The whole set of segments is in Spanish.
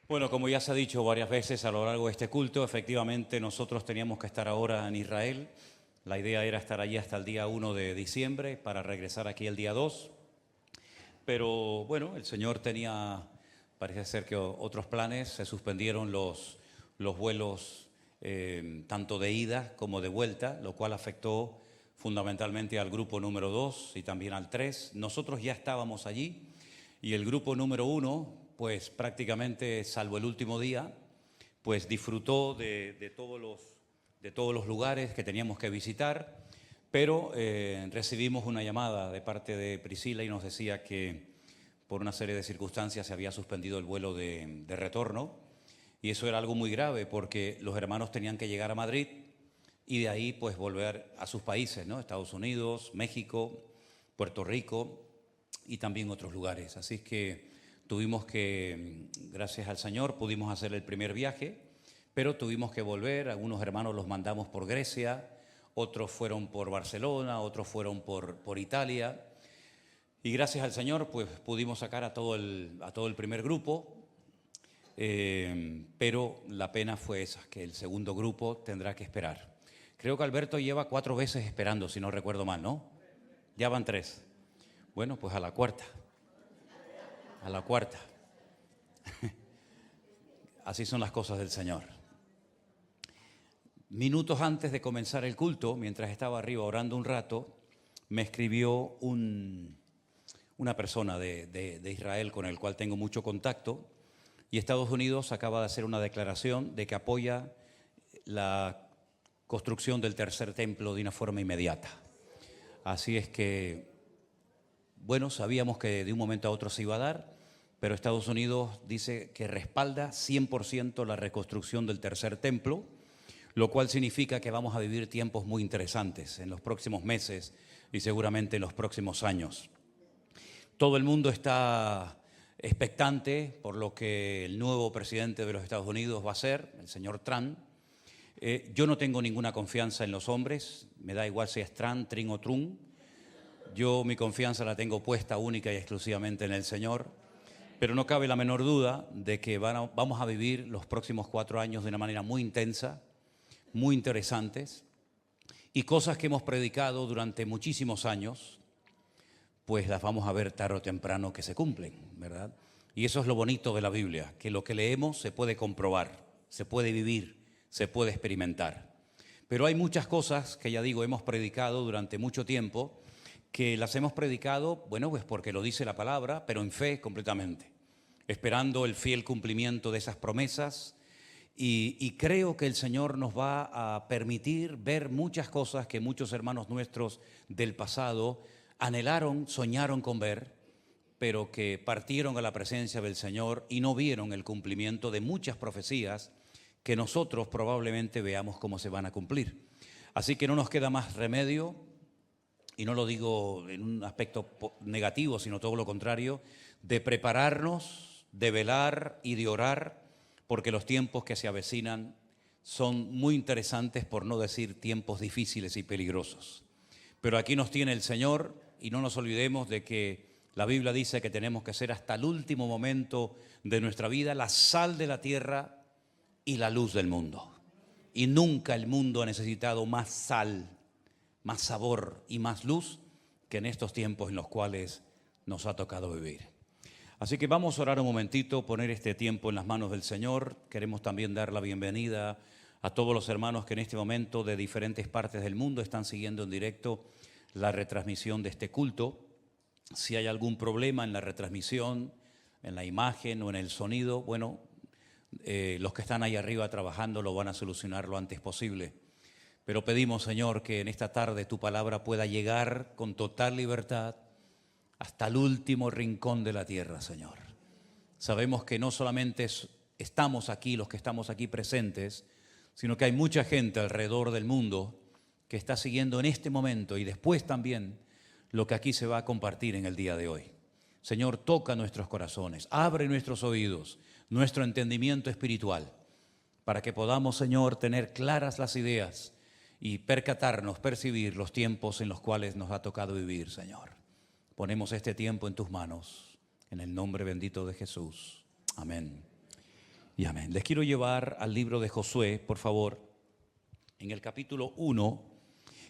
Bueno, como ya se ha dicho varias veces a lo largo de este culto, efectivamente nosotros teníamos que estar ahora en Israel. La idea era estar allí hasta el día 1 de diciembre para regresar aquí el día 2. Pero bueno, el Señor tenía, parece ser que otros planes, se suspendieron los vuelos tanto de ida como de vuelta, lo cual afectó fundamentalmente al grupo número 2 y también al 3. Nosotros ya estábamos allí y el grupo número 1, pues prácticamente, salvo el último día, pues disfrutó de todos los lugares que teníamos que visitar, pero recibimos una llamada de parte de Priscila y nos decía que por una serie de circunstancias se había suspendido el vuelo de retorno, y eso era algo muy grave porque los hermanos tenían que llegar a Madrid y de ahí pues volver a sus países, ¿no? Estados Unidos, México, Puerto Rico y también otros lugares. Así que tuvimos que, gracias al Señor, pudimos hacer el primer viaje, pero tuvimos que volver. Algunos hermanos los mandamos por Grecia, otros fueron por Barcelona, otros fueron por Italia. Y gracias al Señor, pues pudimos sacar a todo el primer grupo, pero la pena fue esa, que el segundo grupo tendrá que esperar. Creo que Alberto lleva 4 veces esperando, si no recuerdo mal, ¿no? Ya van 3. Bueno, pues a la cuarta. A la cuarta. Así son las cosas del Señor. Minutos antes de comenzar el culto, mientras estaba arriba orando un rato, me escribió una persona de Israel con el cual tengo mucho contacto, y Estados Unidos acaba de hacer una declaración de que apoya la construcción del tercer templo de una forma inmediata. Así es que, bueno, sabíamos que de un momento a otro se iba a dar, pero Estados Unidos dice que respalda 100% la reconstrucción del tercer templo, lo cual significa que vamos a vivir tiempos muy interesantes en los próximos meses y seguramente en los próximos años. Todo el mundo está expectante por lo que el nuevo presidente de los Estados Unidos va a hacer, el señor Trump. Yo no tengo ninguna confianza en los hombres, me da igual si es Trump, Trin o Trump. Yo mi confianza la tengo puesta única y exclusivamente en el Señor, pero no cabe la menor duda de que vamos a vivir los próximos 4 años de una manera muy intensa, muy interesantes, y cosas que hemos predicado durante muchísimos años, pues las vamos a ver tarde o temprano que se cumplen, ¿verdad? Y eso es lo bonito de la Biblia, que lo que leemos se puede comprobar, se puede vivir, se puede experimentar. Pero hay muchas cosas que, ya digo, hemos predicado durante mucho tiempo, que las hemos predicado, bueno, pues porque lo dice la palabra, pero en fe completamente, esperando el fiel cumplimiento de esas promesas. Y creo que el Señor nos va a permitir ver muchas cosas que muchos hermanos nuestros del pasado anhelaron, soñaron con ver, pero que partieron a la presencia del Señor y no vieron el cumplimiento de muchas profecías que nosotros probablemente veamos cómo se van a cumplir. Así que no nos queda más remedio, y no lo digo en un aspecto negativo, sino todo lo contrario, de prepararnos, de velar y de orar, porque los tiempos que se avecinan son muy interesantes, por no decir tiempos difíciles y peligrosos. Pero aquí nos tiene el Señor, y no nos olvidemos de que la Biblia dice que tenemos que ser hasta el último momento de nuestra vida la sal de la tierra y la luz del mundo. Y nunca el mundo ha necesitado más sal, más sabor y más luz que en estos tiempos en los cuales nos ha tocado vivir. Así que vamos a orar un momentito, poner este tiempo en las manos del Señor. Queremos también dar la bienvenida a todos los hermanos que en este momento de diferentes partes del mundo están siguiendo en directo la retransmisión de este culto. Si hay algún problema en la retransmisión, en la imagen o en el sonido, bueno, los que están ahí arriba trabajando lo van a solucionar lo antes posible. Pero pedimos, Señor, que en esta tarde tu palabra pueda llegar con total libertad hasta el último rincón de la tierra, Señor. Sabemos que no solamente estamos aquí, los que estamos aquí presentes, sino que hay mucha gente alrededor del mundo que está siguiendo en este momento y después también lo que aquí se va a compartir en el día de hoy. Señor, toca nuestros corazones, abre nuestros oídos, nuestro entendimiento espiritual, para que podamos, Señor, tener claras las ideas y percatarnos, percibir los tiempos en los cuales nos ha tocado vivir, Señor. Ponemos este tiempo en tus manos, en el nombre bendito de Jesús. Amén y amén. Les quiero llevar al libro de Josué, por favor. En el capítulo 1,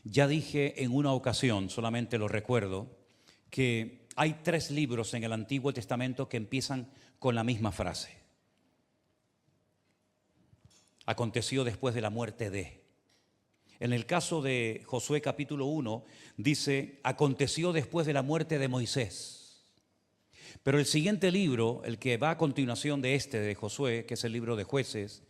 ya dije en una ocasión, solamente lo recuerdo, que hay 3 libros en el Antiguo Testamento que empiezan con la misma frase. Aconteció después de la muerte de. En el caso de Josué capítulo 1, dice, aconteció después de la muerte de Moisés. Pero el siguiente libro, el que va a continuación de este, de Josué, que es el libro de Jueces,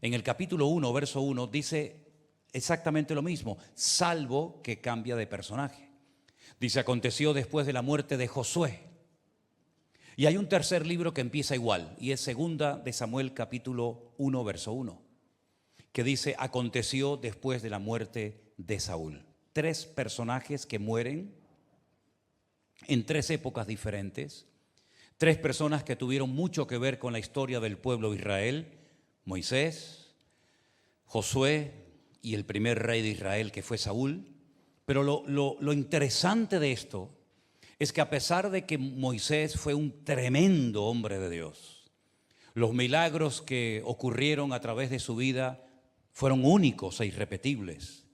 en el capítulo 1, verso 1, dice exactamente lo mismo, salvo que cambia de personaje. Dice, aconteció después de la muerte de Josué. Y hay un tercer libro que empieza igual, y es segunda de Samuel capítulo 1, verso 1, que dice, aconteció después de la muerte de Saúl. 3 personajes que mueren en 3 épocas diferentes. 3 personas que tuvieron mucho que ver con la historia del pueblo de Israel, Moisés, Josué y el primer rey de Israel que fue Saúl. Pero lo interesante de esto es que a pesar de que Moisés fue un tremendo hombre de Dios, los milagros que ocurrieron a través de su vida fueron únicos e irrepetibles,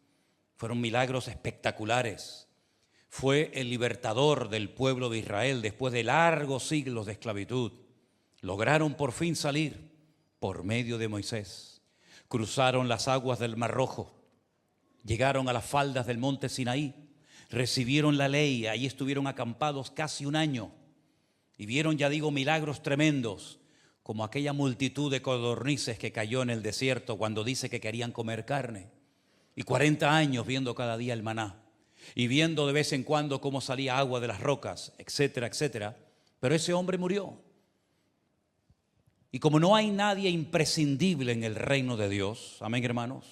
fueron milagros espectaculares. Fue el libertador del pueblo de Israel después de largos siglos de esclavitud. Lograron por fin salir por medio de Moisés. Cruzaron las aguas del Mar Rojo, llegaron a las faldas del monte Sinaí, recibieron la ley, ahí estuvieron acampados casi un año y vieron, ya digo, milagros tremendos, como aquella multitud de codornices que cayó en el desierto cuando dice que querían comer carne, y 40 años viendo cada día el maná, y viendo de vez en cuando cómo salía agua de las rocas, etcétera, etcétera. Pero ese hombre murió. Y como no hay nadie imprescindible en el reino de Dios, amén, hermanos,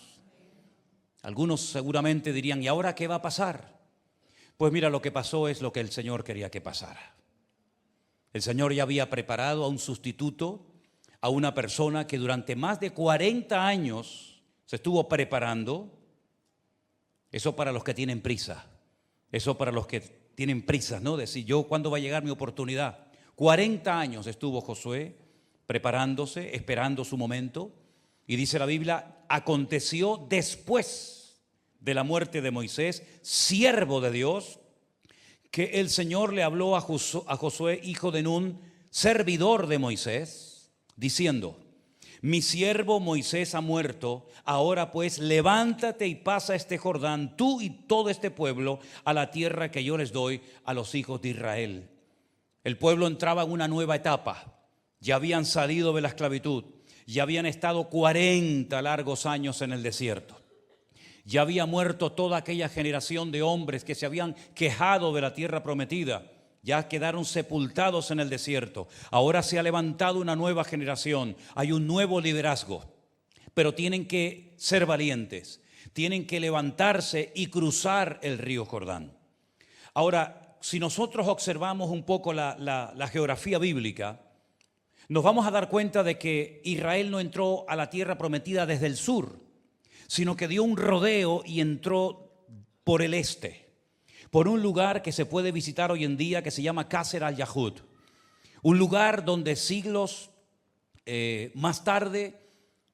algunos seguramente dirían, ¿y ahora qué va a pasar? Pues mira, lo que pasó es lo que el Señor quería que pasara. El Señor ya había preparado a un sustituto, a una persona que durante más de 40 años se estuvo preparando. Eso para los que tienen prisa, eso para los que tienen prisa, ¿no? Decir, yo, ¿cuándo va a llegar mi oportunidad? 40 años estuvo Josué preparándose, esperando su momento. Y dice la Biblia, aconteció después de la muerte de Moisés, siervo de Dios, que el Señor le habló a Josué, hijo de Nun, servidor de Moisés, diciendo, mi siervo Moisés ha muerto, ahora pues levántate y pasa este Jordán, tú y todo este pueblo, a la tierra que yo les doy a los hijos de Israel. El pueblo entraba en una nueva etapa, ya habían salido de la esclavitud, ya habían estado 40 largos años en el desierto. Ya había muerto toda aquella generación de hombres que se habían quejado de la tierra prometida. Ya quedaron sepultados en el desierto. Ahora se ha levantado una nueva generación. Hay un nuevo liderazgo. Pero tienen que ser valientes. Tienen que levantarse y cruzar el río Jordán. Ahora, si nosotros observamos un poco la geografía bíblica, nos vamos a dar cuenta de que Israel no entró a la tierra prometida desde el sur, sino que dio un rodeo y entró por el este, por un lugar que se puede visitar hoy en día que se llama Qasr al-Yahud, un lugar donde siglos más tarde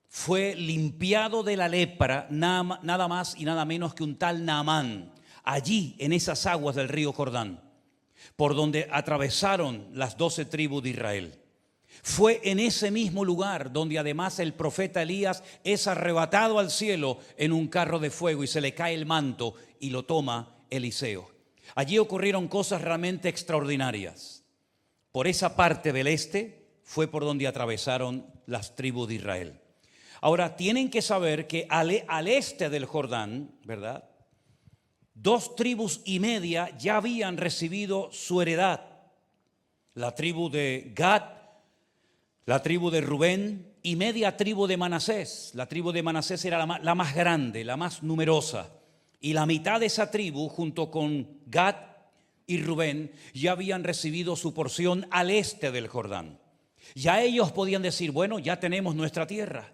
fue limpiado de la lepra nada más y nada menos que un tal Naamán, allí en esas aguas del río Jordán, por donde atravesaron las 12 tribus de Israel. Fue en ese mismo lugar donde además el profeta Elías es arrebatado al cielo en un carro de fuego y se le cae el manto y lo toma Eliseo. Allí ocurrieron cosas realmente extraordinarias. Por esa parte del este fue por donde atravesaron las tribus de Israel. Ahora, tienen que saber que al este del Jordán, ¿verdad?, 2 tribus y media ya habían recibido su heredad. La tribu de Gad, la tribu de Rubén y media tribu de Manasés. La tribu de Manasés era la más grande, la más numerosa. Y la mitad de esa tribu, junto con Gad y Rubén, ya habían recibido su porción al este del Jordán. Ya ellos podían decir, bueno, ya tenemos nuestra tierra.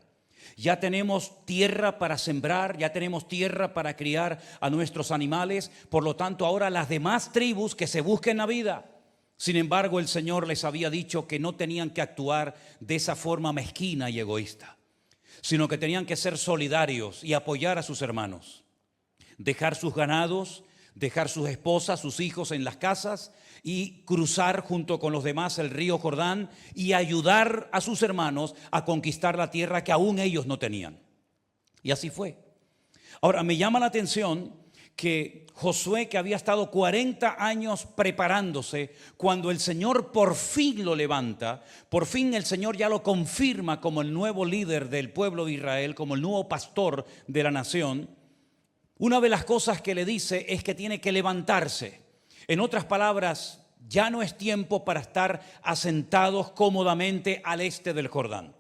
Ya tenemos tierra para sembrar, ya tenemos tierra para criar a nuestros animales. Por lo tanto, ahora las demás tribus que se busquen la vida, Sin embargo, el Señor les había dicho que no tenían que actuar de esa forma mezquina y egoísta, sino que tenían que ser solidarios y apoyar a sus hermanos. Dejar sus ganados, dejar sus esposas, sus hijos en las casas y cruzar junto con los demás el río Jordán y ayudar a sus hermanos a conquistar la tierra que aún ellos no tenían. Y así fue. Ahora, me llama la atención que Josué, que había estado 40 años preparándose, cuando el Señor por fin lo levanta, por fin el Señor ya lo confirma como el nuevo líder del pueblo de Israel, como el nuevo pastor de la nación, una de las cosas que le dice es que tiene que levantarse. En otras palabras, ya no es tiempo para estar asentados cómodamente al este del Jordán.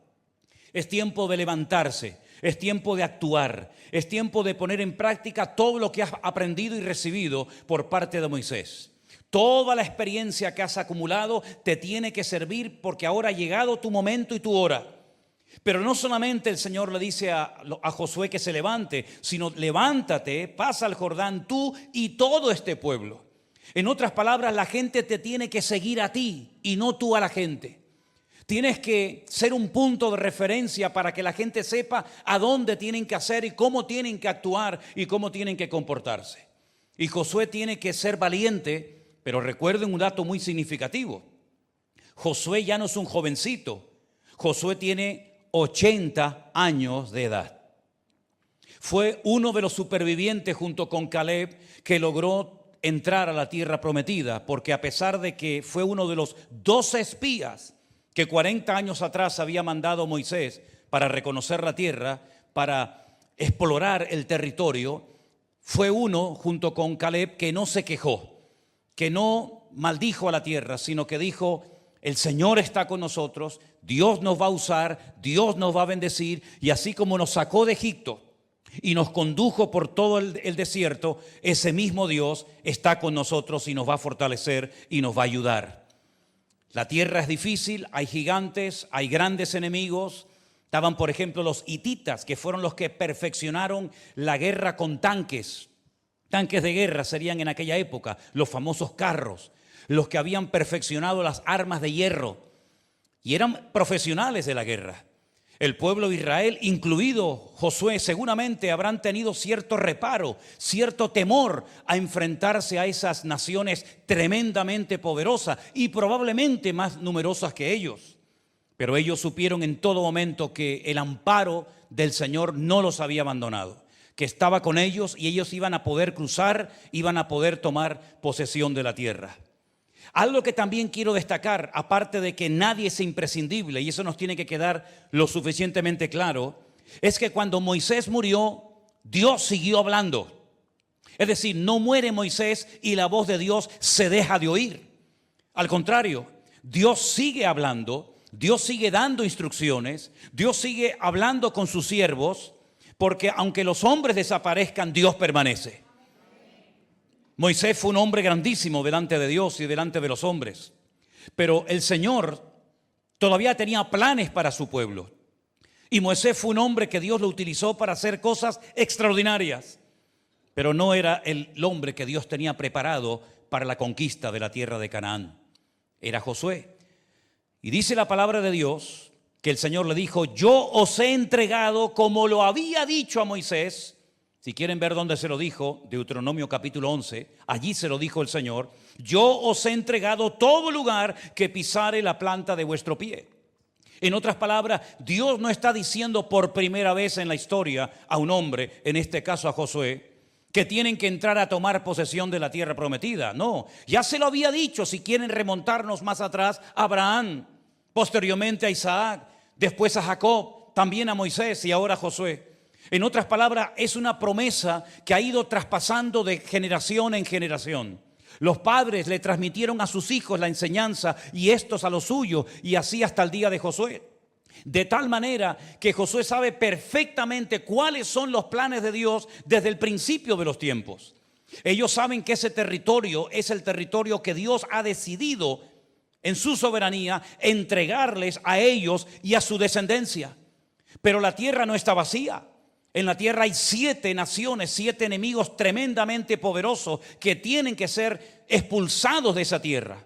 Es tiempo de levantarse, es tiempo de actuar, es tiempo de poner en práctica todo lo que has aprendido y recibido por parte de Moisés. Toda la experiencia que has acumulado te tiene que servir, porque ahora ha llegado tu momento y tu hora. Pero no solamente el Señor le dice a Josué que se levante, sino levántate, pasa al Jordán tú y todo este pueblo. En otras palabras, la gente te tiene que seguir a ti y no tú a la gente. Tienes que ser un punto de referencia para que la gente sepa a dónde tienen que hacer y cómo tienen que actuar y cómo tienen que comportarse. Y Josué tiene que ser valiente, pero recuerden un dato muy significativo. Josué ya no es un jovencito. Josué tiene 80 años de edad. Fue uno de los supervivientes junto con Caleb que logró entrar a la tierra prometida, porque a pesar de que fue uno de los 12 espías que 40 años atrás había mandado Moisés para reconocer la tierra, para explorar el territorio, fue uno junto con Caleb que no se quejó, que no maldijo a la tierra, sino que dijo: el Señor está con nosotros, Dios nos va a usar, Dios nos va a bendecir, y así como nos sacó de Egipto y nos condujo por todo el desierto, ese mismo Dios está con nosotros y nos va a fortalecer y nos va a ayudar. La tierra es difícil, hay gigantes, hay grandes enemigos. Estaban, por ejemplo, los hititas, que fueron los que perfeccionaron la guerra con tanques. Tanques de guerra serían en aquella época los famosos carros, los que habían perfeccionado las armas de hierro y eran profesionales de la guerra. El pueblo de Israel, incluido Josué, seguramente habrán tenido cierto reparo, cierto temor a enfrentarse a esas naciones tremendamente poderosas y probablemente más numerosas que ellos. Pero ellos supieron en todo momento que el amparo del Señor no los había abandonado, que estaba con ellos y ellos iban a poder cruzar, iban a poder tomar posesión de la tierra. Algo que también quiero destacar, aparte de que nadie es imprescindible, y eso nos tiene que quedar lo suficientemente claro, es que cuando Moisés murió, Dios siguió hablando. Es decir, no muere Moisés y la voz de Dios se deja de oír. Al contrario, Dios sigue hablando, Dios sigue dando instrucciones, Dios sigue hablando con sus siervos, porque aunque los hombres desaparezcan, Dios permanece. Moisés fue un hombre grandísimo delante de Dios y delante de los hombres, pero el Señor todavía tenía planes para su pueblo. Y Moisés fue un hombre que Dios lo utilizó para hacer cosas extraordinarias, pero no era el hombre que Dios tenía preparado para la conquista de la tierra de Canaán. Era Josué. Y dice la palabra de Dios que el Señor le dijo: yo os he entregado como lo había dicho a Moisés. Si quieren ver dónde se lo dijo, Deuteronomio capítulo 11, allí se lo dijo el Señor: yo os he entregado todo lugar que pisare la planta de vuestro pie. En otras palabras, Dios no está diciendo por primera vez en la historia a un hombre, en este caso a Josué, que tienen que entrar a tomar posesión de la tierra prometida. No, ya se lo había dicho. Si quieren remontarnos más atrás, a Abraham, posteriormente a Isaac, después a Jacob, también a Moisés y ahora a Josué. En otras palabras, es una promesa que ha ido traspasando de generación en generación. Los padres le transmitieron a sus hijos la enseñanza y estos a los suyos, y así hasta el día de Josué. De tal manera que Josué sabe perfectamente cuáles son los planes de Dios desde el principio de los tiempos. Ellos saben que ese territorio es el territorio que Dios ha decidido en su soberanía entregarles a ellos y a su descendencia. Pero la tierra no está vacía. En la tierra hay 7 naciones, 7 enemigos tremendamente poderosos que tienen que ser expulsados de esa tierra.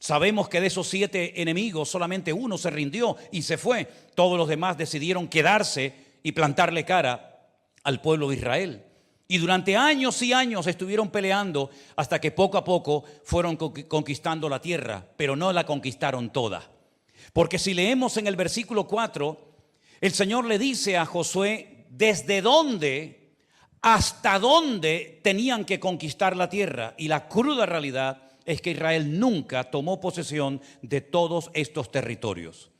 Sabemos que de esos 7 enemigos solamente uno se rindió y se fue. Todos los demás decidieron quedarse y plantarle cara al pueblo de Israel. Y durante años y años estuvieron peleando hasta que poco a poco fueron conquistando la tierra, pero no la conquistaron toda. Porque si leemos en el versículo 4, el Señor le dice a Josué desde dónde hasta dónde tenían que conquistar la tierra. Y la cruda realidad es que Israel nunca tomó posesión de todos estos territorios.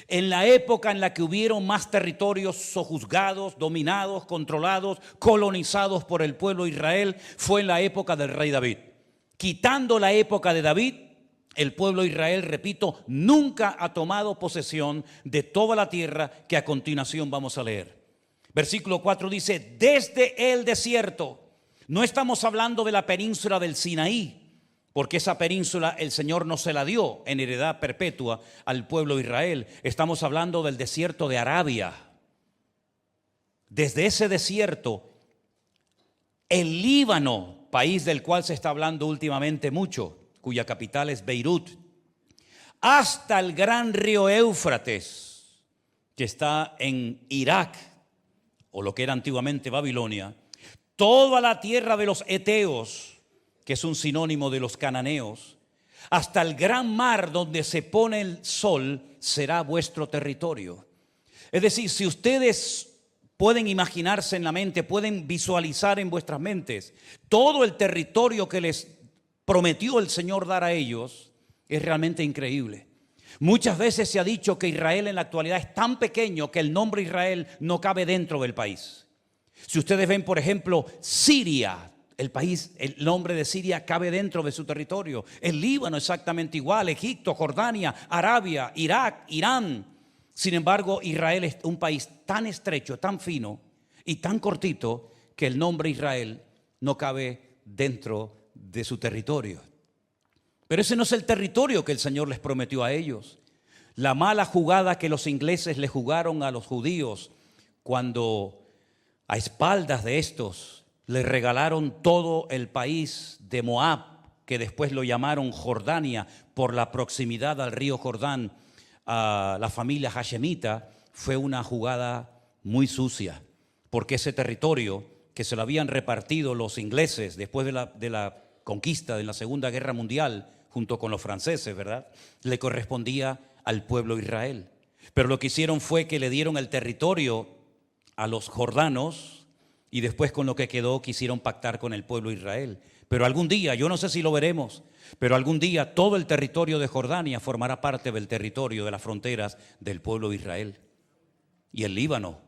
En la época en la que hubieron más territorios sojuzgados, dominados, controlados, colonizados por el pueblo de Israel, fue en la época del rey David. Quitando la época de David, el pueblo de Israel, repito, nunca ha tomado posesión de toda la tierra que a continuación vamos a leer. Versículo 4 dice, desde el desierto. No estamos hablando de la península del Sinaí, porque esa península el Señor no se la dio en heredad perpetua al pueblo de Israel. Estamos hablando del desierto de Arabia. Desde ese desierto, el Líbano, país del cual se está hablando últimamente mucho, cuya capital es Beirut, hasta el gran río Éufrates, que está en Irak, o lo que era antiguamente Babilonia, toda la tierra de los Eteos, que es un sinónimo de los cananeos, hasta el gran mar donde se pone el sol, será vuestro territorio. Es decir, si ustedes pueden imaginarse en la mente, pueden visualizar en vuestras mentes todo el territorio que les prometió el Señor dar a ellos, es realmente increíble. Muchas veces se ha dicho que Israel en la actualidad es tan pequeño que el nombre Israel no cabe dentro del país. Si ustedes ven, por ejemplo, Siria, el país, el nombre de Siria cabe dentro de su territorio. El Líbano exactamente igual, Egipto, Jordania, Arabia, Irak, Irán. Sin embargo, Israel es un país tan estrecho, tan fino y tan cortito que el nombre Israel no cabe dentro de su territorio. Pero ese no es el territorio que el Señor les prometió a ellos. La mala jugada que los ingleses le jugaron a los judíos cuando a espaldas de estos le regalaron todo el país de Moab, que después lo llamaron Jordania por la proximidad al río Jordán, a la familia hashemita, fue una jugada muy sucia, porque ese territorio que se lo habían repartido los ingleses después de la conquista de la Segunda Guerra Mundial, junto con los franceses, ¿verdad?, le correspondía al pueblo de Israel. Pero lo que hicieron fue que le dieron el territorio a los jordanos, y después con lo que quedó quisieron pactar con el pueblo de Israel. Pero algún día, yo no sé si lo veremos, pero algún día todo el territorio de Jordania formará parte del territorio de las fronteras del pueblo de Israel. Y el Líbano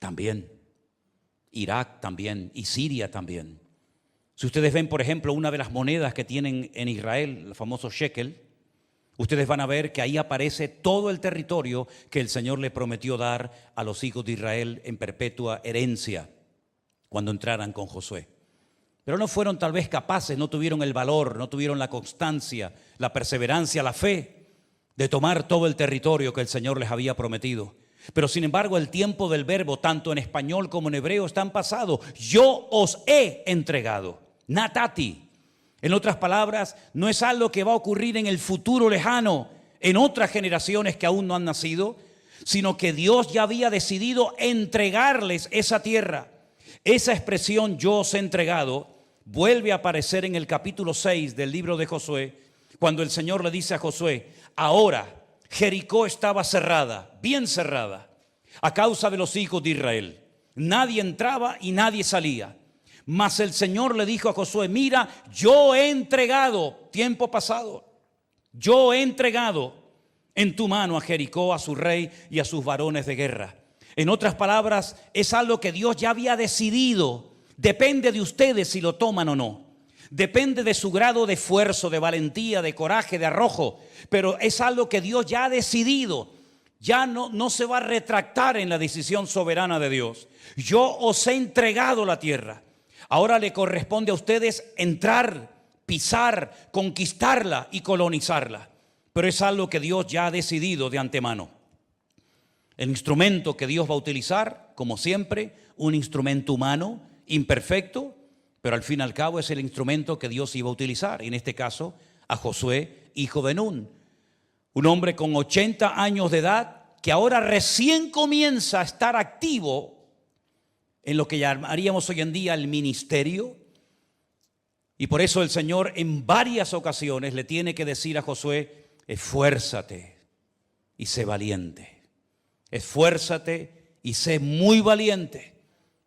también, Irak también y Siria también. Si ustedes ven, por ejemplo, una de las monedas que tienen en Israel, el famoso shekel, ustedes van a ver que ahí aparece todo el territorio que el Señor le prometió dar a los hijos de Israel en perpetua herencia cuando entraran con Josué. Pero no fueron tal vez capaces, no tuvieron el valor, no tuvieron la constancia, la perseverancia, la fe de tomar todo el territorio que el Señor les había prometido. Pero sin embargo el tiempo del verbo, tanto en español como en hebreo, está en pasado. Yo os he entregado, natati. En otras palabras, no es algo que va a ocurrir en el futuro lejano, en otras generaciones que aún no han nacido, sino que Dios ya había decidido entregarles esa tierra. Esa expresión yo os he entregado vuelve a aparecer en el capítulo 6 del libro de Josué, cuando el Señor le dice a Josué, ahora Jericó estaba cerrada, bien cerrada, a causa de los hijos de Israel. Nadie entraba y nadie salía. Mas el Señor le dijo a Josué, mira, yo he entregado, tiempo pasado, yo he entregado en tu mano a Jericó, a su rey y a sus varones de guerra. En otras palabras, es algo que Dios ya había decidido. Depende de ustedes si lo toman o no. Depende de su grado de esfuerzo, de valentía, de coraje, de arrojo. Pero es algo que Dios ya ha decidido. Ya no se va a retractar en la decisión soberana de Dios. Yo os he entregado la tierra. Ahora le corresponde a ustedes entrar, pisar, conquistarla y colonizarla. Pero es algo que Dios ya ha decidido de antemano. El instrumento que Dios va a utilizar, como siempre, un instrumento humano, imperfecto, pero al fin y al cabo es el instrumento que Dios iba a utilizar. En este caso, a Josué hijo de Nun. Un hombre con 80 años de edad que ahora recién comienza a estar activo en lo que llamaríamos hoy en día el ministerio. Y por eso el Señor en varias ocasiones le tiene que decir a Josué: esfuérzate y sé valiente. Esfuérzate y sé muy valiente.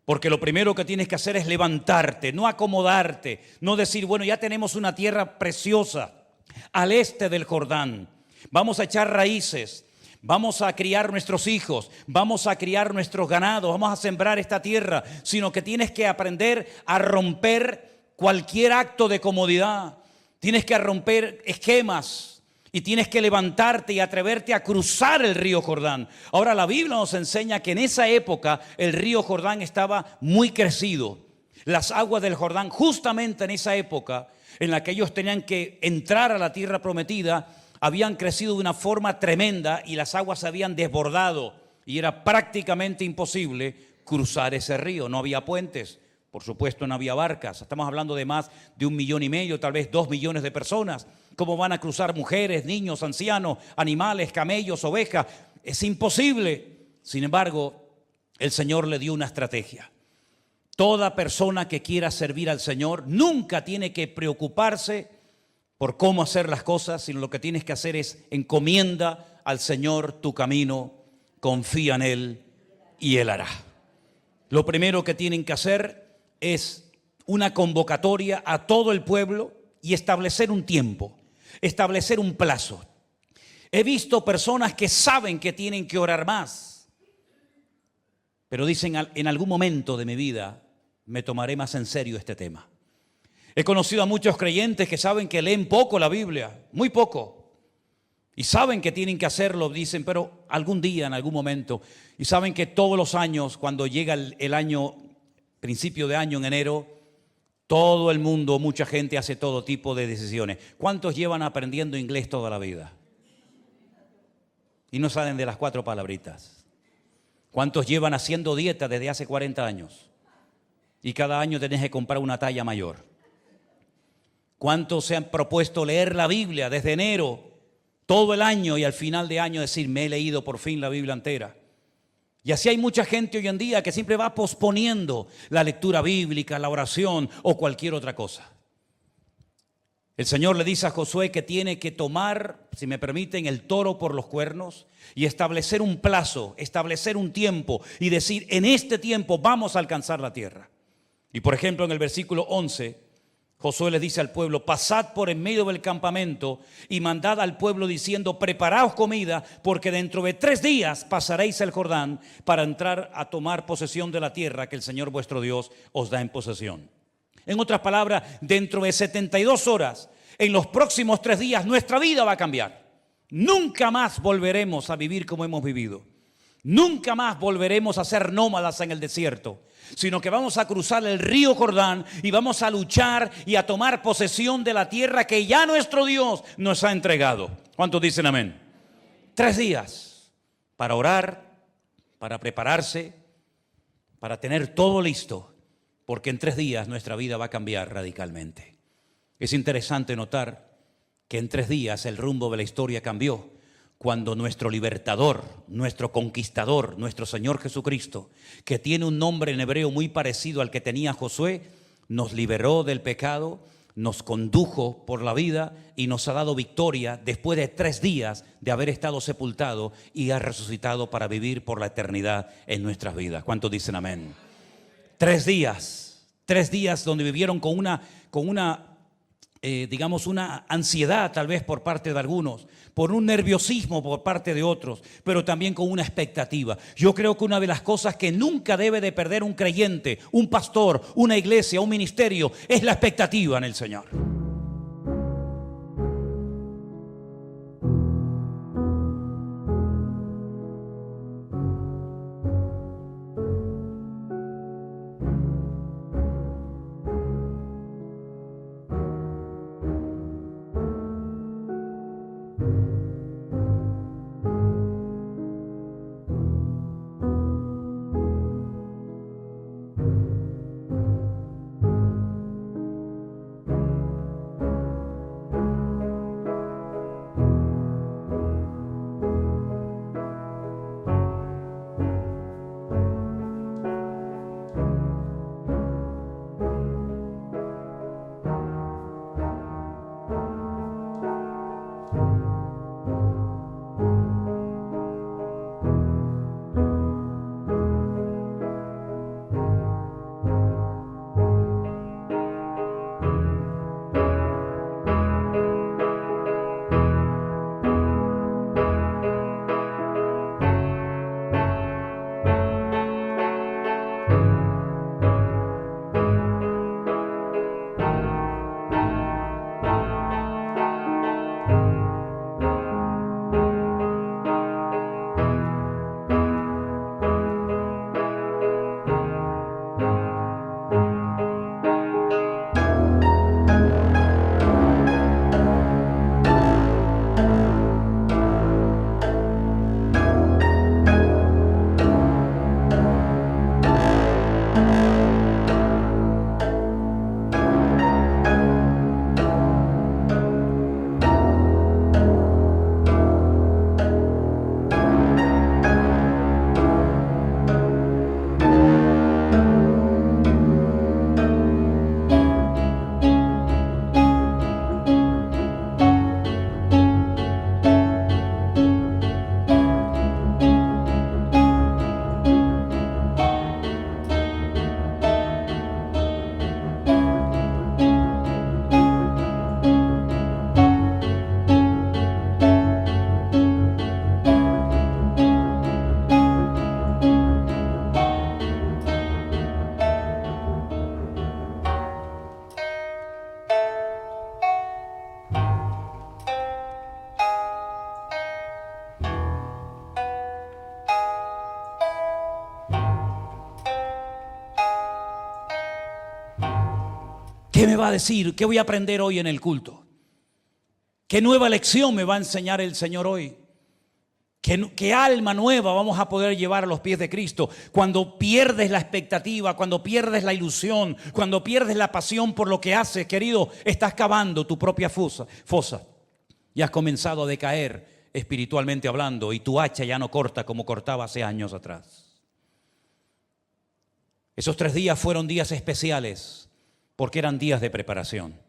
Porque lo primero que tienes que hacer es levantarte, no acomodarte, no decir, bueno, ya tenemos una tierra preciosa al este del Jordán. Vamos a echar raíces, vamos a criar nuestros hijos, vamos a criar nuestros ganados, vamos a sembrar esta tierra, sino que tienes que aprender a romper cualquier acto de comodidad. Tienes que romper esquemas y tienes que levantarte y atreverte a cruzar el río Jordán. Ahora, la Biblia nos enseña que en esa época el río Jordán estaba muy crecido. Las aguas del Jordán, justamente en esa época en la que ellos tenían que entrar a la tierra prometida, habían crecido de una forma tremenda y las aguas se habían desbordado y era prácticamente imposible cruzar ese río. No había puentes, por supuesto no había barcas. Estamos hablando de más de 1,5 millones, tal vez 2 millones de personas. ¿Cómo van a cruzar mujeres, niños, ancianos, animales, camellos, ovejas? Es imposible. Sin embargo, el Señor le dio una estrategia. Toda persona que quiera servir al Señor nunca tiene que preocuparse por cómo hacer las cosas, sino lo que tienes que hacer es encomienda al Señor tu camino, confía en Él y Él hará. Lo primero que tienen que hacer es una convocatoria a todo el pueblo y establecer un tiempo, establecer un plazo. He visto personas que saben que tienen que orar más, pero dicen, en algún momento de mi vida me tomaré más en serio este tema. He conocido a muchos creyentes que saben que leen poco la Biblia, muy poco, y saben que tienen que hacerlo, dicen, pero algún día, en algún momento, y saben que todos los años, cuando llega el año, principio de año en enero, todo el mundo, mucha gente hace todo tipo de decisiones. ¿Cuántos llevan aprendiendo inglés toda la vida? Y no salen de las 4 palabritas. ¿Cuántos llevan haciendo dieta desde hace 40 años? Y cada año tenés que comprar una talla mayor. ¿Cuántos se han propuesto leer la Biblia desde enero, todo el año, y al final de año decir, me he leído por fin la Biblia entera? Y así hay mucha gente hoy en día que siempre va posponiendo la lectura bíblica, la oración o cualquier otra cosa. El Señor le dice a Josué que tiene que tomar, si me permiten, el toro por los cuernos y establecer un plazo, establecer un tiempo y decir, en este tiempo vamos a alcanzar la tierra. Y por ejemplo, en el versículo 11, Josué les dice al pueblo, pasad por en medio del campamento y mandad al pueblo diciendo, preparaos comida, porque dentro de 3 días pasaréis el Jordán para entrar a tomar posesión de la tierra que el Señor vuestro Dios os da en posesión. En otras palabras, dentro de 72 horas, en los próximos 3 días, nuestra vida va a cambiar. Nunca más volveremos a vivir como hemos vivido. Nunca más volveremos a ser nómadas en el desierto, sino que vamos a cruzar el río Jordán y vamos a luchar y a tomar posesión de la tierra que ya nuestro Dios nos ha entregado. ¿Cuántos dicen amén? 3 días para orar, para prepararse, para tener todo listo, porque en 3 días nuestra vida va a cambiar radicalmente. Es interesante notar que en 3 días el rumbo de la historia cambió cuando nuestro libertador, nuestro conquistador, nuestro Señor Jesucristo, que tiene un nombre en hebreo muy parecido al que tenía Josué, nos liberó del pecado, nos condujo por la vida y nos ha dado victoria después de 3 días de haber estado sepultado y ha resucitado para vivir por la eternidad en nuestras vidas. ¿Cuántos dicen amén? 3 días donde vivieron con una ansiedad tal vez por parte de algunos, por un nerviosismo por parte de otros, pero también con una expectativa. Yo creo que una de las cosas que nunca debe de perder un creyente, un pastor, una iglesia, un ministerio, es la expectativa en el Señor. ¿Qué me va a decir? ¿Qué voy a aprender hoy en el culto? ¿Qué nueva lección me va a enseñar el Señor hoy? ¿Qué alma nueva vamos a poder llevar a los pies de Cristo? Cuando pierdes la expectativa, cuando pierdes la ilusión, cuando pierdes la pasión por lo que haces, querido, estás cavando tu propia fosa y has comenzado a decaer espiritualmente hablando, y tu hacha ya no corta como cortaba hace años atrás. Esos 3 días fueron días especiales porque eran días de preparación.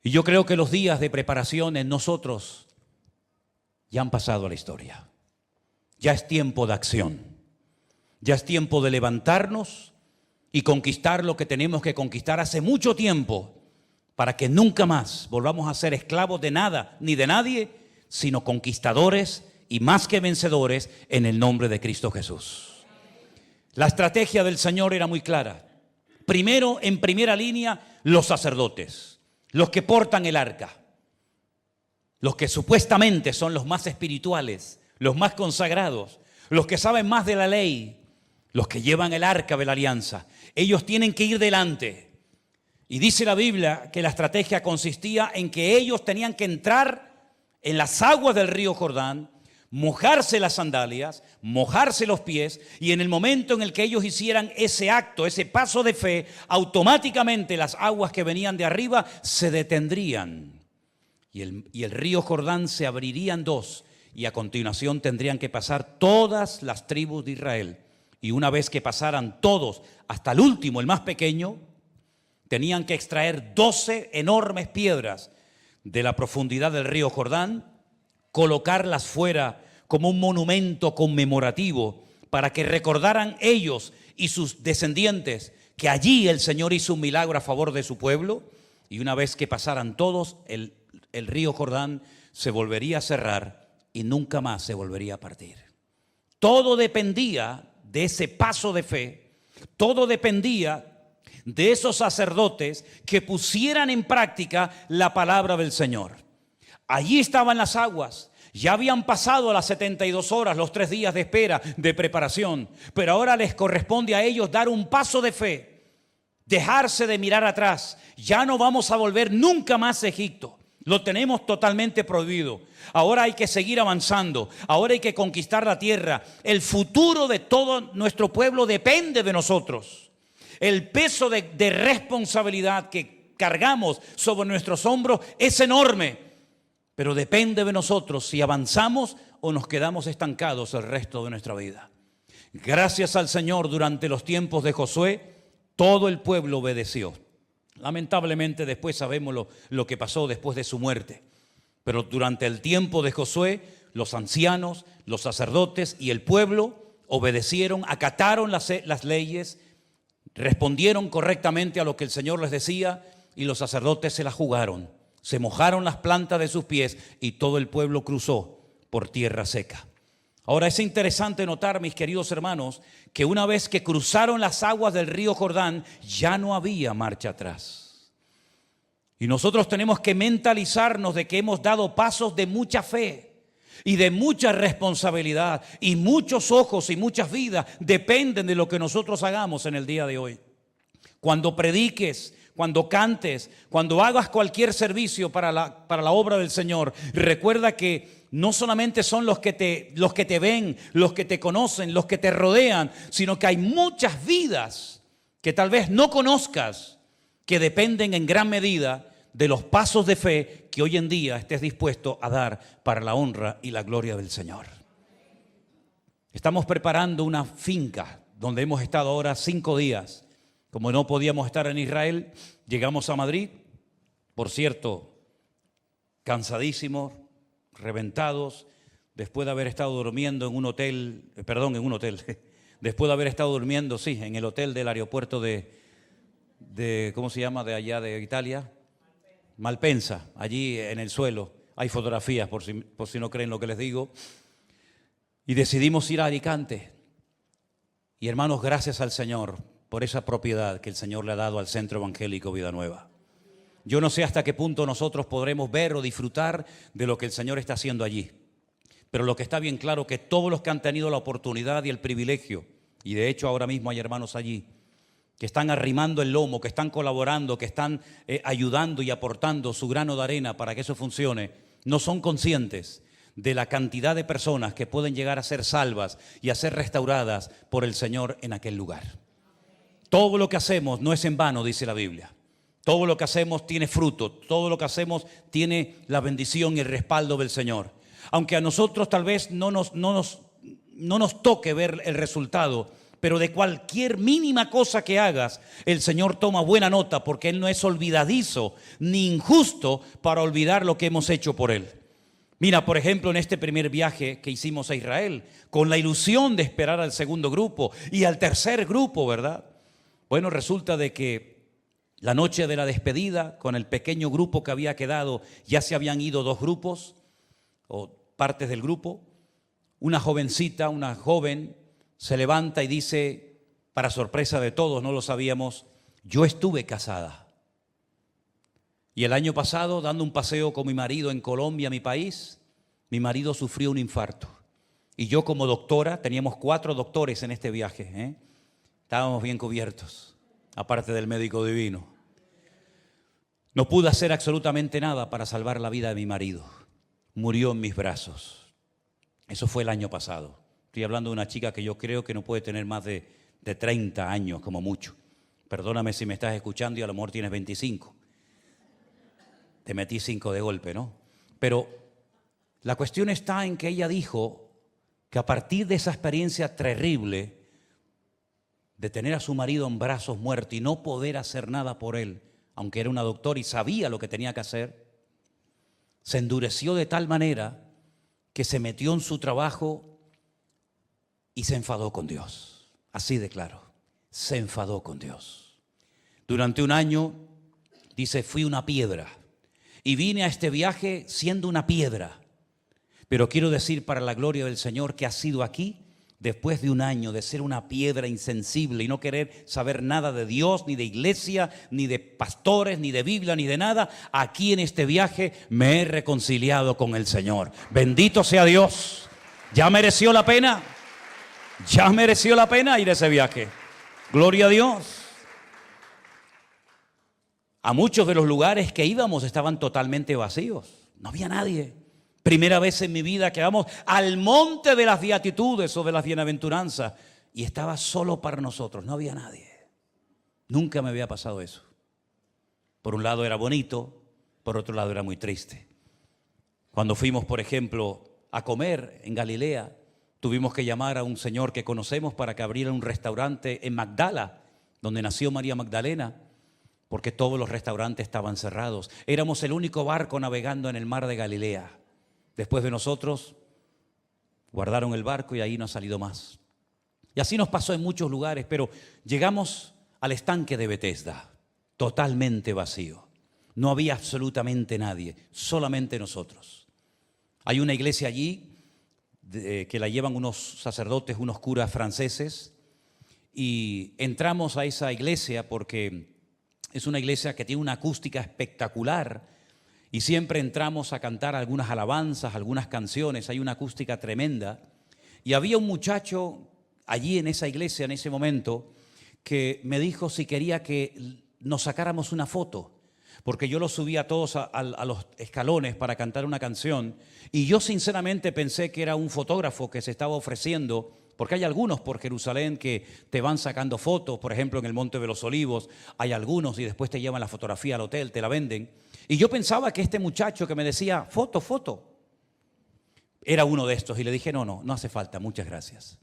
Y yo creo que los días de preparación en nosotros ya han pasado a la historia. Ya es tiempo de acción. Ya es tiempo de levantarnos y conquistar lo que tenemos que conquistar hace mucho tiempo, para que nunca más volvamos a ser esclavos de nada ni de nadie, sino conquistadores y más que vencedores en el nombre de Cristo Jesús. La estrategia del Señor era muy clara. Primero, en primera línea, los sacerdotes, los que portan el arca, los que supuestamente son los más espirituales, los más consagrados, los que saben más de la ley, los que llevan el arca de la alianza. Ellos tienen que ir delante. Y dice la Biblia que la estrategia consistía en que ellos tenían que entrar en las aguas del río Jordán, mojarse las sandalias, mojarse los pies, y en el momento en el que ellos hicieran ese acto, ese paso de fe, automáticamente las aguas que venían de arriba se detendrían. Y el río Jordán se abriría en 2, y a continuación tendrían que pasar todas las tribus de Israel. Y una vez que pasaran todos, hasta el último, el más pequeño, tenían que extraer 12 enormes piedras de la profundidad del río Jordán, colocarlas fuera como un monumento conmemorativo para que recordaran ellos y sus descendientes que allí el Señor hizo un milagro a favor de su pueblo. Y una vez que pasaran todos, el río Jordán se volvería a cerrar y nunca más se volvería a partir. Todo dependía de ese paso de fe, todo dependía de esos sacerdotes que pusieran en práctica la palabra del Señor. Allí estaban las aguas, ya habían pasado las 72 horas, los 3 días de espera, de preparación, pero ahora les corresponde a ellos dar un paso de fe, dejarse de mirar atrás. Ya no vamos a volver nunca más a Egipto. Lo tenemos totalmente prohibido. Ahora hay que seguir avanzando. Ahora hay que conquistar la tierra. El futuro de todo nuestro pueblo depende de nosotros. El peso de responsabilidad que cargamos sobre nuestros hombros es enorme. Pero depende de nosotros si avanzamos o nos quedamos estancados el resto de nuestra vida. Gracias al Señor, durante los tiempos de Josué, todo el pueblo obedeció. Lamentablemente después sabemos lo que pasó después de su muerte. Pero durante el tiempo de Josué, los ancianos, los sacerdotes y el pueblo obedecieron, acataron las leyes, respondieron correctamente a lo que el Señor les decía, y los sacerdotes se la jugaron. Se mojaron las plantas de sus pies y todo el pueblo cruzó por tierra seca. Ahora es interesante notar, mis queridos hermanos, que una vez que cruzaron las aguas del río Jordán, ya no había marcha atrás. Y nosotros tenemos que mentalizarnos de que hemos dado pasos de mucha fe y de mucha responsabilidad, y muchos ojos y muchas vidas dependen de lo que nosotros hagamos en el día de hoy. Cuando prediques, cuando cantes, cuando hagas cualquier servicio para la obra del Señor, recuerda que no solamente son los que te ven, los que te conocen, los que te rodean, sino que hay muchas vidas que tal vez no conozcas, que dependen en gran medida de los pasos de fe que hoy en día estés dispuesto a dar para la honra y la gloria del Señor. Estamos preparando una finca donde hemos estado ahora 5 días. Como no podíamos estar en Israel, llegamos a Madrid, por cierto, cansadísimos, reventados, después de haber estado durmiendo en un hotel, después de haber estado durmiendo, sí, en el hotel del aeropuerto de ¿cómo se llama?, de allá de Italia, Malpensa, allí en el suelo. Hay fotografías por si no creen lo que les digo. Y decidimos ir a Alicante. Y hermanos, gracias al Señor por esa propiedad que el Señor le ha dado al Centro Evangélico Vida Nueva. Yo no sé hasta qué punto nosotros podremos ver o disfrutar de lo que el Señor está haciendo allí. Pero lo que está bien claro que todos los que han tenido la oportunidad y el privilegio, y de hecho ahora mismo hay hermanos allí, que están arrimando el lomo, que están colaborando, que están ayudando y aportando su grano de arena para que eso funcione, no son conscientes de la cantidad de personas que pueden llegar a ser salvas y a ser restauradas por el Señor en aquel lugar. Todo lo que hacemos no es en vano, dice la Biblia. Todo lo que hacemos tiene fruto, todo lo que hacemos tiene la bendición y el respaldo del Señor. Aunque a nosotros tal vez no nos toque ver el resultado, pero de cualquier mínima cosa que hagas, el Señor toma buena nota, porque Él no es olvidadizo ni injusto para olvidar lo que hemos hecho por Él. Mira, por ejemplo, en este primer viaje que hicimos a Israel, con la ilusión de esperar al segundo grupo y al tercer grupo, ¿verdad? Bueno, resulta de que la noche de la despedida, con el pequeño grupo que había quedado, ya se habían ido 2 grupos o partes del grupo. Una jovencita, una joven, se levanta y dice, para sorpresa de todos, no lo sabíamos, yo estuve casada. Y el año pasado, dando un paseo con mi marido en Colombia, mi país, mi marido sufrió un infarto. Y yo como doctora, teníamos 4 doctores en este viaje, estábamos bien cubiertos, aparte del médico divino. No pude hacer absolutamente nada para salvar la vida de mi marido. Murió en mis brazos. Eso fue el año pasado. Estoy hablando de una chica que yo creo que no puede tener más de 30 años como mucho. Perdóname si me estás escuchando y a lo mejor tienes 25. Te metí 5 de golpe, ¿no? Pero la cuestión está en que ella dijo que a partir de esa experiencia terrible de tener a su marido en brazos muerto y no poder hacer nada por él, aunque era una doctora y sabía lo que tenía que hacer, se endureció de tal manera que se metió en su trabajo y se enfadó con Dios. Así de claro, se enfadó con Dios. Durante un año, dice, fui una piedra y vine a este viaje siendo una piedra. Pero quiero decir para la gloria del Señor que ha sido aquí, después de un año de ser una piedra insensible y no querer saber nada de Dios, ni de iglesia, ni de pastores, ni de Biblia, ni de nada, aquí en este viaje me he reconciliado con el Señor. Bendito sea Dios. ¿Ya mereció la pena? Ya mereció la pena ir a ese viaje. Gloria a Dios. A muchos de los lugares que íbamos estaban totalmente vacíos. No había nadie. Primera vez en mi vida que vamos al monte de las beatitudes o de las bienaventuranzas y estaba solo para nosotros, no había nadie. Nunca me había pasado eso. Por un lado era bonito, por otro lado era muy triste. Cuando fuimos, por ejemplo, a comer en Galilea, tuvimos que llamar a un señor que conocemos para que abriera un restaurante en Magdala, donde nació María Magdalena, porque todos los restaurantes estaban cerrados. Éramos el único barco navegando en el mar de Galilea. Después de nosotros, guardaron el barco y ahí no ha salido más. Y así nos pasó en muchos lugares, pero llegamos al estanque de Betesda, totalmente vacío. No había absolutamente nadie, solamente nosotros. Hay una iglesia allí que la llevan unos sacerdotes, unos curas franceses, y entramos a esa iglesia porque es una iglesia que tiene una acústica espectacular. Y siempre entramos a cantar algunas alabanzas, algunas canciones, hay una acústica tremenda. Y había un muchacho allí en esa iglesia en ese momento que me dijo si quería que nos sacáramos una foto, porque yo los subía a todos a los escalones para cantar una canción. Y yo sinceramente pensé que era un fotógrafo que se estaba ofreciendo, porque hay algunos por Jerusalén que te van sacando fotos, por ejemplo en el Monte de los Olivos, hay algunos y después te llevan la fotografía al hotel, te la venden. Y yo pensaba que este muchacho que me decía, foto, era uno de estos. Y le dije, no hace falta, muchas gracias.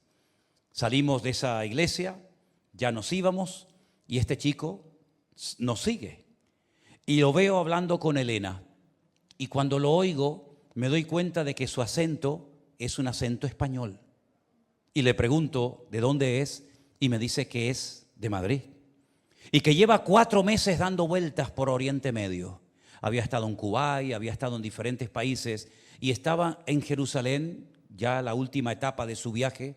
Salimos de esa iglesia, ya nos íbamos, y este chico nos sigue. Y lo veo hablando con Elena. Y cuando lo oigo, me doy cuenta de que su acento es un acento español. Y le pregunto de dónde es, y me dice que es de Madrid. Y que lleva 4 meses dando vueltas por Oriente Medio. Había estado en Kuwait, había estado en diferentes países y estaba en Jerusalén, ya la última etapa de su viaje.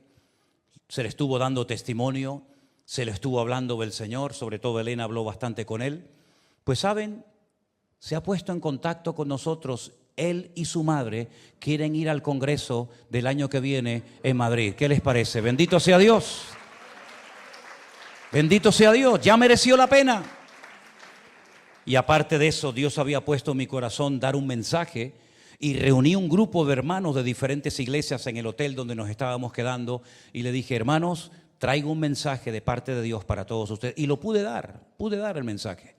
Se le estuvo dando testimonio, se le estuvo hablando del Señor, sobre todo Elena habló bastante con él. Pues saben, se ha puesto en contacto con nosotros. Él y su madre quieren ir al congreso del año que viene en Madrid. ¿Qué les parece? Bendito sea Dios. Bendito sea Dios, ya mereció la pena. Y aparte de eso, Dios había puesto en mi corazón dar un mensaje y reuní un grupo de hermanos de diferentes iglesias en el hotel donde nos estábamos quedando y le dije: hermanos, traigo un mensaje de parte de Dios para todos ustedes. Y lo pude dar el mensaje.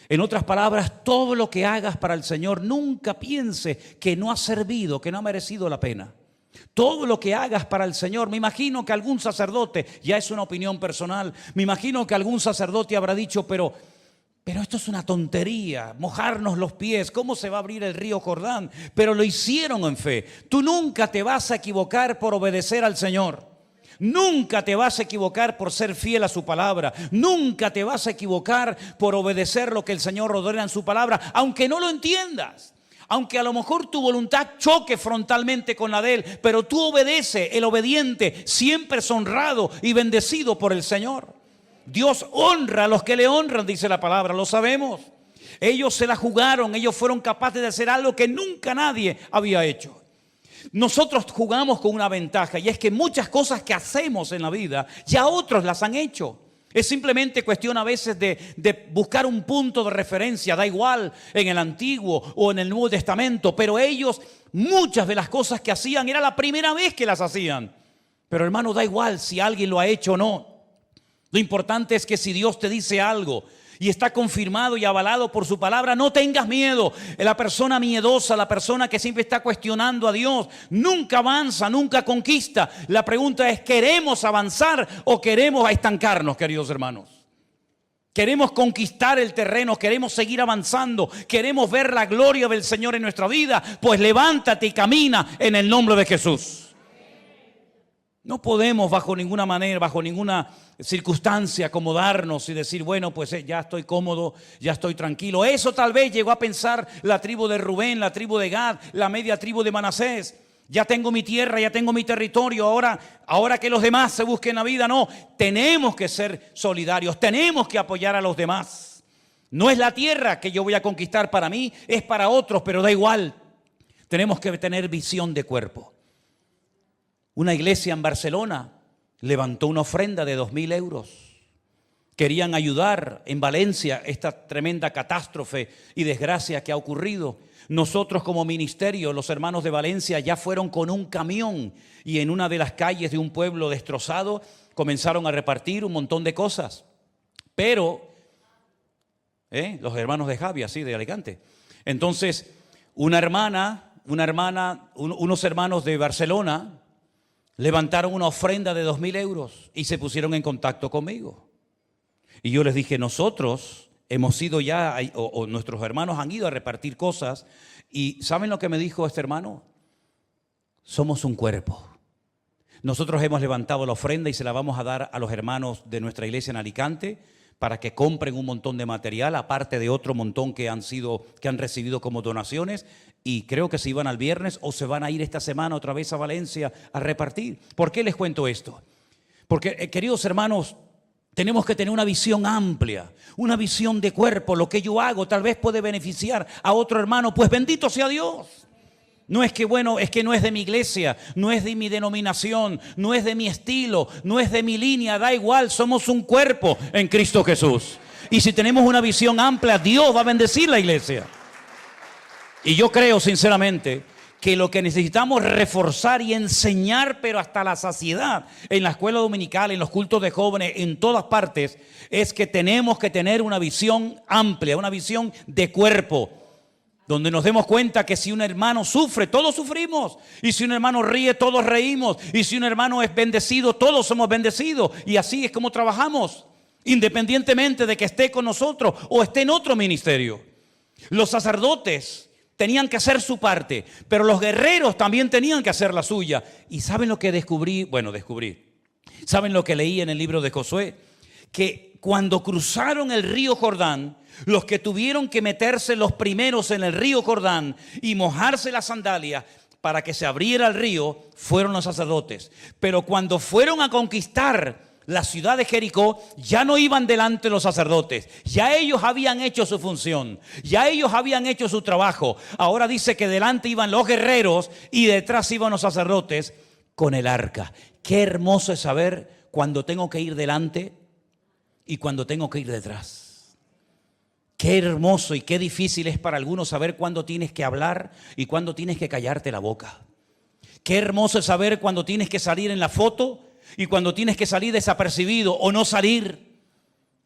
En otras palabras, todo lo que hagas para el Señor, nunca piense que no ha servido, que no ha merecido la pena. Todo lo que hagas para el Señor, me imagino que algún sacerdote, ya es una opinión personal, me imagino que algún sacerdote habrá dicho, pero esto es una tontería, mojarnos los pies, ¿cómo se va a abrir el río Jordán? Pero lo hicieron en fe. Tú nunca te vas a equivocar por obedecer al Señor. Nunca te vas a equivocar por ser fiel a su palabra. Nunca te vas a equivocar por obedecer lo que el Señor ordena en su palabra, aunque no lo entiendas. Aunque a lo mejor tu voluntad choque frontalmente con la de Él, pero tú obedece. El obediente siempre es honrado y bendecido por el Señor. Dios honra a los que le honran, dice la palabra, lo sabemos. Ellos se la jugaron, ellos fueron capaces de hacer algo que nunca nadie había hecho. Nosotros jugamos con una ventaja, y es que muchas cosas que hacemos en la vida ya otros las han hecho. Es simplemente cuestión a veces de buscar un punto de referencia, da igual en el Antiguo o en el Nuevo Testamento, pero ellos, muchas de las cosas que hacían era la primera vez que las hacían. Pero hermano, da igual si alguien lo ha hecho o no. Lo importante es que si Dios te dice algo y está confirmado y avalado por su palabra, no tengas miedo. La persona miedosa, la persona que siempre está cuestionando a Dios, nunca avanza, nunca conquista. La pregunta es: ¿queremos avanzar o queremos estancarnos, queridos hermanos? Queremos conquistar el terreno, queremos seguir avanzando, queremos ver la gloria del Señor en nuestra vida. Pues levántate y camina en el nombre de Jesús. No podemos bajo ninguna manera, bajo ninguna circunstancia acomodarnos y decir: bueno, pues ya estoy cómodo, ya estoy tranquilo. Eso tal vez llegó a pensar la tribu de Rubén, la tribu de Gad, la media tribu de Manasés. Ya tengo mi tierra, ya tengo mi territorio, ahora que los demás se busquen la vida. No, tenemos que ser solidarios, tenemos que apoyar a los demás. No es la tierra que yo voy a conquistar para mí, es para otros, pero da igual. Tenemos que tener visión de cuerpo. Una iglesia en Barcelona levantó una ofrenda de 2.000 euros. Querían ayudar en Valencia esta tremenda catástrofe y desgracia que ha ocurrido. Nosotros como ministerio, los hermanos de Valencia ya fueron con un camión y en una de las calles de un pueblo destrozado comenzaron a repartir un montón de cosas. Pero, los hermanos de Javi, así de Alicante. Entonces, unos hermanos de Barcelona levantaron una ofrenda de 2.000 euros y se pusieron en contacto conmigo. Y yo les dije: nosotros hemos ido ya, o nuestros hermanos han ido a repartir cosas. Y ¿saben lo que me dijo este hermano? Somos un cuerpo. Nosotros hemos levantado la ofrenda y se la vamos a dar a los hermanos de nuestra iglesia en Alicante para que compren un montón de material, aparte de otro montón que han recibido como donaciones. Y creo que se iban al viernes o se van a ir esta semana otra vez a Valencia a repartir. ¿Por qué les cuento esto? Porque, queridos hermanos, tenemos que tener una visión amplia, una visión de cuerpo. Lo que yo hago tal vez puede beneficiar a otro hermano. Pues bendito sea Dios. No es que, bueno, es que no es de mi iglesia, no es de mi denominación, no es de mi estilo, no es de mi línea. Da igual, somos un cuerpo en Cristo Jesús. Y si tenemos una visión amplia, Dios va a bendecir la iglesia. Y yo creo sinceramente que lo que necesitamos reforzar y enseñar, pero hasta la saciedad, en la escuela dominical, en los cultos de jóvenes, en todas partes, es que tenemos que tener una visión amplia, una visión de cuerpo, donde nos demos cuenta que si un hermano sufre, todos sufrimos. Y si un hermano ríe, todos reímos. Y si un hermano es bendecido, todos somos bendecidos. Y así es como trabajamos, independientemente de que esté con nosotros o esté en otro ministerio. Los sacerdotes tenían que hacer su parte, pero los guerreros también tenían que hacer la suya. ¿Y saben lo que descubrí? ¿Saben lo que leí en el libro de Josué? Que cuando cruzaron el río Jordán, los que tuvieron que meterse los primeros en el río Jordán y mojarse las sandalias para que se abriera el río fueron los sacerdotes. Pero cuando fueron a conquistar la ciudad de Jericó, ya no iban delante los sacerdotes. Ya ellos habían hecho su función. Ya ellos habían hecho su trabajo. Ahora dice que delante iban los guerreros y detrás iban los sacerdotes con el arca. Qué hermoso es saber cuando tengo que ir delante y cuando tengo que ir detrás. Qué hermoso y qué difícil es para algunos saber cuándo tienes que hablar y cuándo tienes que callarte la boca. Qué hermoso es saber cuándo tienes que salir en la foto y cuando tienes que salir desapercibido o no salir.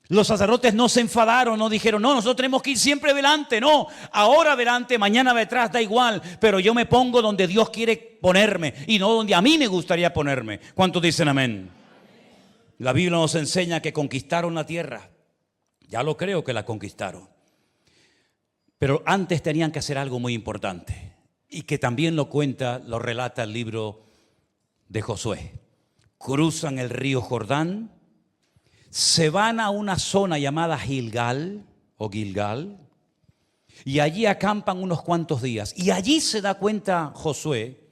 Los sacerdotes no se enfadaron, no dijeron, no, nosotros tenemos que ir siempre delante, no, ahora delante, mañana detrás, da igual, pero yo me pongo donde Dios quiere ponerme y no donde a mí me gustaría ponerme. ¿Cuántos dicen amén? La Biblia nos enseña que conquistaron la tierra. Ya lo creo que la conquistaron. Pero antes tenían que hacer algo muy importante y que también lo cuenta, lo relata el libro de Josué. Cruzan el río Jordán, se van a una zona llamada Gilgal y allí acampan unos cuantos días. Y allí se da cuenta Josué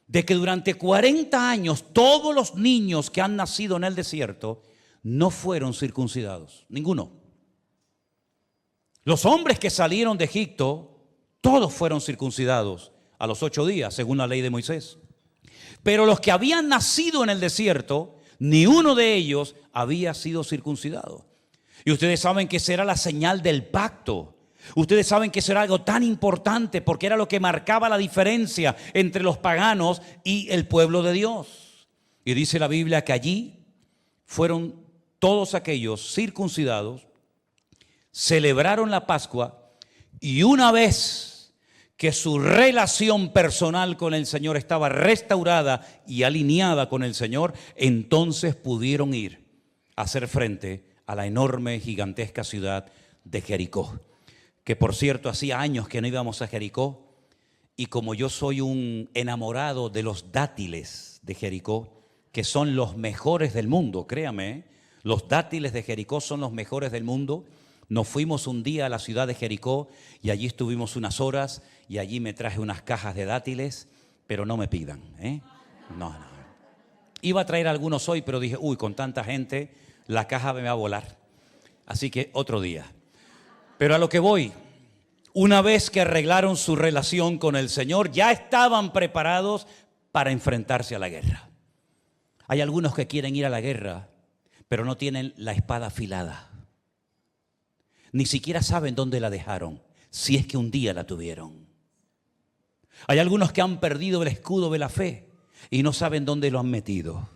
de que durante 40 años todos los niños que han nacido en el desierto no fueron circuncidados, ninguno. Los hombres que salieron de Egipto, todos fueron circuncidados a los 8 días, según la ley de Moisés. Pero los que habían nacido en el desierto, ni uno de ellos había sido circuncidado. Y ustedes saben que esa era la señal del pacto. Ustedes saben que eso era algo tan importante porque era lo que marcaba la diferencia entre los paganos y el pueblo de Dios. Y dice la Biblia que allí fueron todos aquellos circuncidados, celebraron la Pascua y una vez que su relación personal con el Señor estaba restaurada y alineada con el Señor, entonces pudieron ir a hacer frente a la enorme, gigantesca ciudad de Jericó. Que por cierto, hacía años que no íbamos a Jericó, y como yo soy un enamorado de los dátiles de Jericó, que son los mejores del mundo, créame, los dátiles de Jericó son los mejores del mundo. Nos fuimos un día a la ciudad de Jericó y allí estuvimos unas horas y allí me traje unas cajas de dátiles, pero no me pidan, No. Iba a traer algunos hoy, pero dije, con tanta gente, la caja me va a volar. Así que otro día. Pero a lo que voy, una vez que arreglaron su relación con el Señor, ya estaban preparados para enfrentarse a la guerra. Hay algunos que quieren ir a la guerra, pero no tienen la espada afilada. Ni siquiera saben dónde la dejaron, si es que un día la tuvieron. Hay algunos que han perdido el escudo de la fe y no saben dónde lo han metido.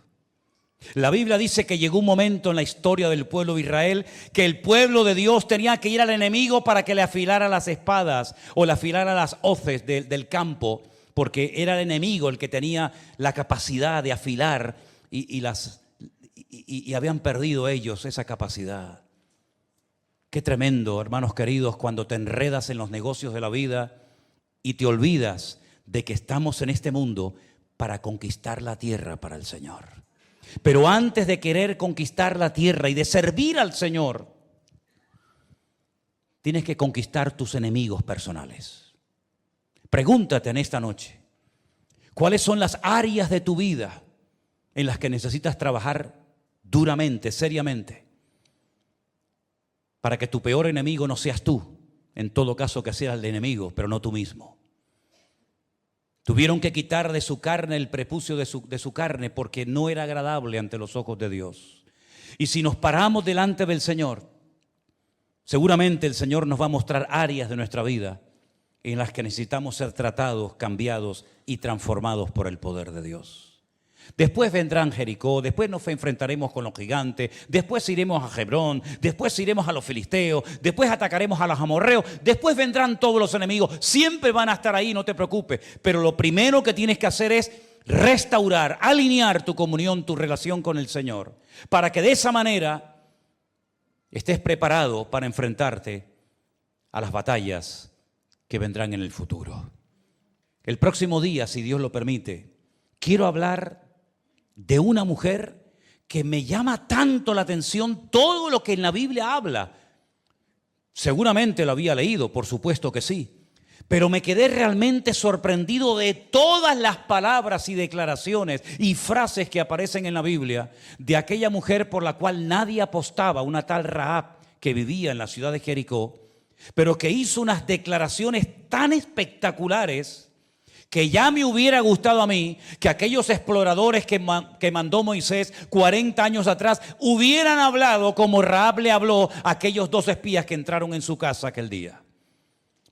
La Biblia dice que llegó un momento en la historia del pueblo de Israel que el pueblo de Dios tenía que ir al enemigo para que le afilara las espadas o le afilara las hoces del campo, porque era el enemigo el que tenía la capacidad de afilar y habían perdido ellos esa capacidad. Qué tremendo, hermanos queridos, cuando te enredas en los negocios de la vida y te olvidas de que estamos en este mundo para conquistar la tierra para el Señor. Pero antes de querer conquistar la tierra y de servir al Señor, tienes que conquistar tus enemigos personales. Pregúntate en esta noche, ¿cuáles son las áreas de tu vida en las que necesitas trabajar duramente, seriamente? Para que tu peor enemigo no seas tú, en todo caso que seas el enemigo, pero no tú mismo. Tuvieron que quitar de su carne el prepucio de su carne porque no era agradable ante los ojos de Dios. Y si nos paramos delante del Señor, seguramente el Señor nos va a mostrar áreas de nuestra vida en las que necesitamos ser tratados, cambiados y transformados por el poder de Dios. Después vendrán Jericó, después nos enfrentaremos con los gigantes, después iremos a Hebrón, después iremos a los filisteos, después atacaremos a los amorreos, después vendrán todos los enemigos, siempre van a estar ahí, no te preocupes, pero lo primero que tienes que hacer es restaurar, alinear tu comunión, tu relación con el Señor, para que de esa manera estés preparado para enfrentarte a las batallas que vendrán en el futuro. El próximo día, si Dios lo permite, quiero hablar de una mujer que me llama tanto la atención todo lo que en la Biblia habla. Seguramente lo había leído, por supuesto que sí, pero me quedé realmente sorprendido de todas las palabras y declaraciones y frases que aparecen en la Biblia de aquella mujer por la cual nadie apostaba, una tal Rahab que vivía en la ciudad de Jericó, pero que hizo unas declaraciones tan espectaculares que ya me hubiera gustado a mí que aquellos exploradores que mandó Moisés 40 años atrás hubieran hablado como Rahab le habló a aquellos 2 espías que entraron en su casa aquel día.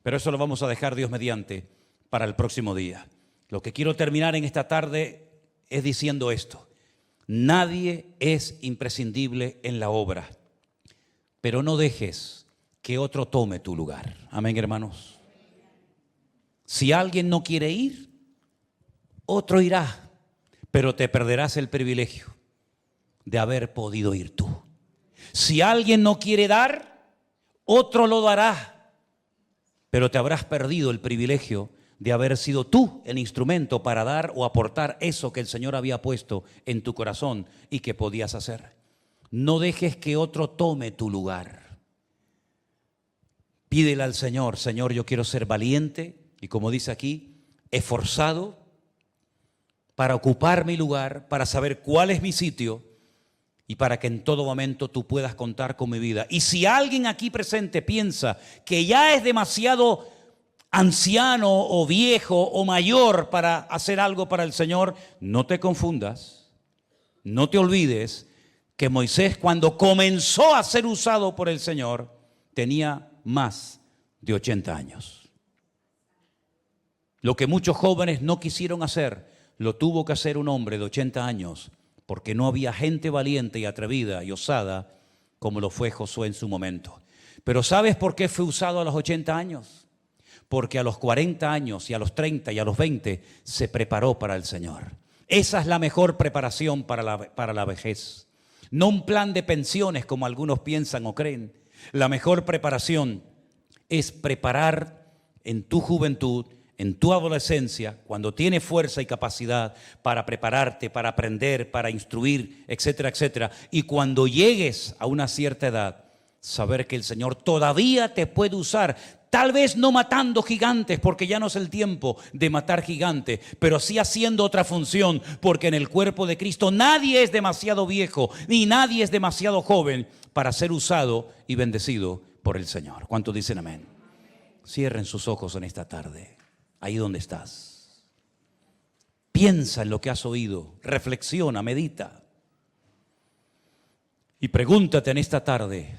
Pero eso lo vamos a dejar, Dios mediante, para el próximo día. Lo que quiero terminar en esta tarde es diciendo esto: nadie es imprescindible en la obra, pero no dejes que otro tome tu lugar. Amén, hermanos. Si alguien no quiere ir, otro irá, pero te perderás el privilegio de haber podido ir tú. Si alguien no quiere dar, otro lo dará, pero te habrás perdido el privilegio de haber sido tú el instrumento para dar o aportar eso que el Señor había puesto en tu corazón y que podías hacer. No dejes que otro tome tu lugar. Pídele al Señor: Señor, yo quiero ser valiente y, como dice aquí, esforzado para ocupar mi lugar, para saber cuál es mi sitio y para que en todo momento tú puedas contar con mi vida. Y si alguien aquí presente piensa que ya es demasiado anciano o viejo o mayor para hacer algo para el Señor, no te confundas, no te olvides que Moisés, cuando comenzó a ser usado por el Señor, tenía más de 80 años. Lo que muchos jóvenes no quisieron hacer, lo tuvo que hacer un hombre de 80 años, porque no había gente valiente y atrevida y osada como lo fue Josué en su momento. Pero ¿sabes por qué fue usado a los 80 años? Porque a los 40 años y a los 30 y a los 20 se preparó para el Señor. Esa es la mejor preparación para la vejez. No un plan de pensiones como algunos piensan o creen. La mejor preparación es preparar en tu juventud, en tu adolescencia, cuando tienes fuerza y capacidad para prepararte, para aprender, para instruir, etcétera, etcétera. Y cuando llegues a una cierta edad, saber que el Señor todavía te puede usar. Tal vez no matando gigantes, porque ya no es el tiempo de matar gigantes, pero sí haciendo otra función, porque en el cuerpo de Cristo nadie es demasiado viejo, ni nadie es demasiado joven para ser usado y bendecido por el Señor. ¿Cuántos dicen amén? Cierren sus ojos en esta tarde. Ahí donde estás, piensa en lo que has oído, reflexiona, medita y pregúntate en esta tarde: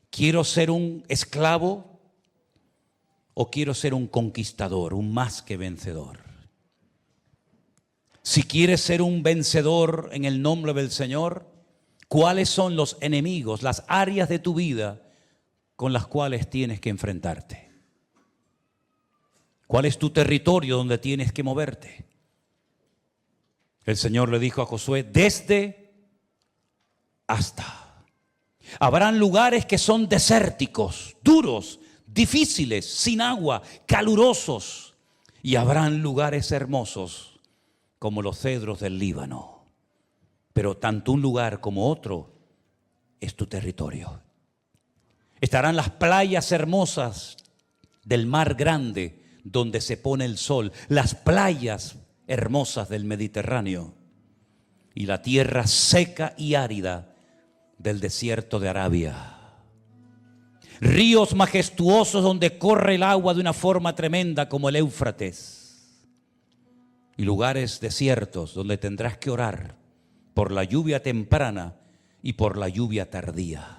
¿quiero ser un esclavo o quiero ser un conquistador, un más que vencedor? Si quieres ser un vencedor en el nombre del Señor, ¿cuáles son los enemigos, las áreas de tu vida con las cuales tienes que enfrentarte? ¿Cuál es tu territorio donde tienes que moverte? El Señor le dijo a Josué: desde hasta. Habrán lugares que son desérticos, duros, difíciles, sin agua, calurosos. Y habrán lugares hermosos como los cedros del Líbano. Pero tanto un lugar como otro es tu territorio. Estarán las playas hermosas del mar grande, donde se pone el sol, las playas hermosas del Mediterráneo y la tierra seca y árida del desierto de Arabia. Ríos majestuosos donde corre el agua de una forma tremenda como el Éufrates. Y lugares desiertos donde tendrás que orar por la lluvia temprana y por la lluvia tardía.